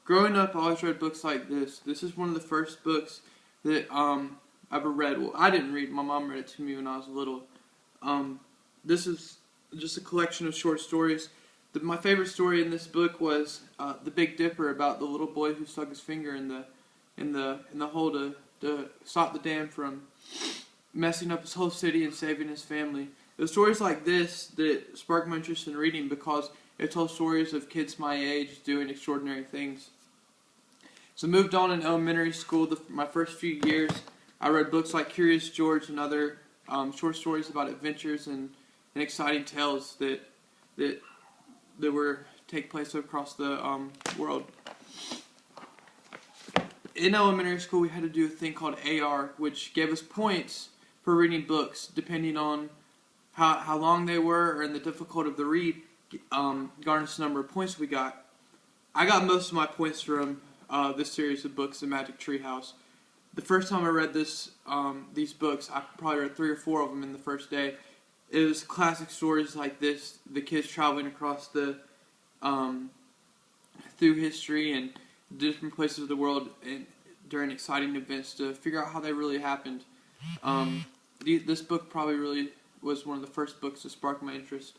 Growing up, I always read books like this. This is one of the first books that I ever read. Well, I didn't read. My mom read it to me when I was little. This is just a collection of short stories. My favorite story in this book was The Big Dipper, about the little boy who stuck his finger in the hole to stop the dam from messing up his whole city and saving his family. It was stories like this that sparked my interest in reading because it told stories of kids my age doing extraordinary things. So I moved on in elementary school. My first few years, I read books like Curious George and other short stories about adventures and exciting tales that were take place across the world. In elementary school, we had to do a thing called AR, which gave us points for reading books, depending on how long they were and the difficulty of the read, garnished the number of points we got. I got most of my points from this series of books, The Magic Tree House. The first time I read these books, I probably read 3 or 4 of them in the first day. It was classic stories like this, the kids traveling across through history and different places of the world and during exciting events to figure out how they really happened. This book probably really was one of the first books to spark my interest.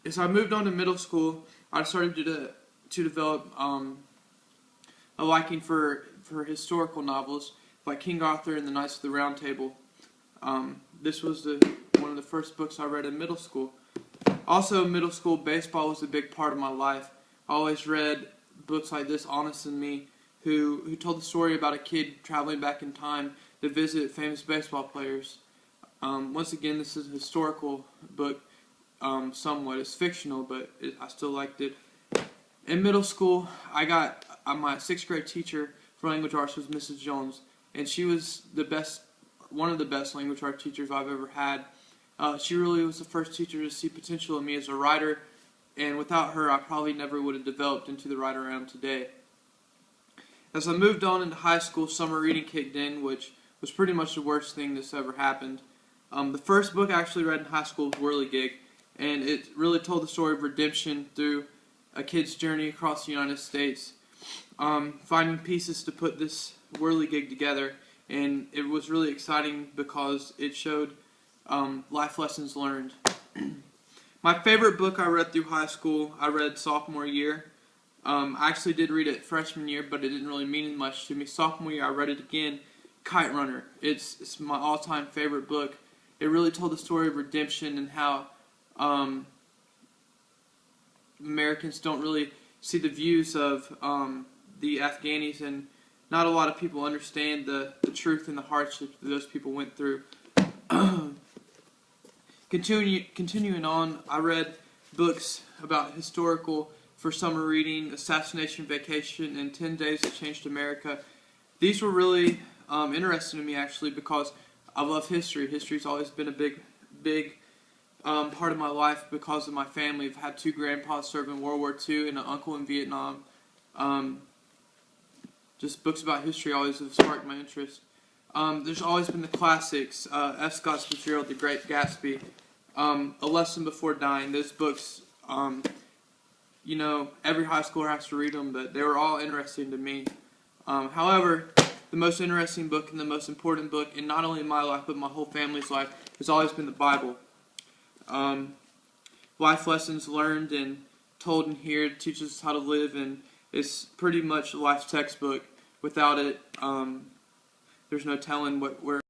As I moved on to middle school, I started to develop a liking for historical novels like King Arthur and the Knights of the Round Table. This was one of the first books I read in middle school. Also, in middle school, baseball was a big part of my life. I always read books like this, Honest and Me, who told the story about a kid traveling back in time to visit famous baseball players. Once again, this is a historical book, somewhat. It's fictional, but I still liked it. In middle school, I got my 6th grade teacher for language arts was Mrs. Jones, and she was one of the best language art teachers I've ever had. She really was the first teacher to see potential in me as a writer, and without her, I probably never would have developed into the writer I am today. As I moved on into high school, summer reading kicked in, which was pretty much the worst thing that's ever happened. The first book I actually read in high school was Whirligig, and it really told the story of redemption through a kid's journey across the United States, finding pieces to put this whirligig together, and it was really exciting because it showed life lessons learned. My favorite book I read through high school, I read sophomore year. I actually did read it freshman year, but it didn't really mean much to me. Sophomore year, I read it again, Kite Runner. It's my all-time favorite book. It really told the story of redemption and how Americans don't really see the views of the Afghanis, and not a lot of people understand the truth and the hardship that those people went through. Continuing on, I read books about historical for summer reading, Assassination Vacation, and 10 Days That Changed America. These were really interesting to me, actually, because I love history. History's always been a big part of my life because of my family. I've had 2 grandpas serve in World War II and an uncle in Vietnam. Just books about history always have sparked my interest. There's always been the classics, F. Scott Fitzgerald, The Great Gatsby, A Lesson Before Dying. Those books, every high schooler has to read them, but they were all interesting to me. However, the most interesting book and the most important book in not only my life but my whole family's life has always been the Bible. Life lessons learned and told in here teaches us how to live, and it's pretty much a life textbook. Without it, there's no telling where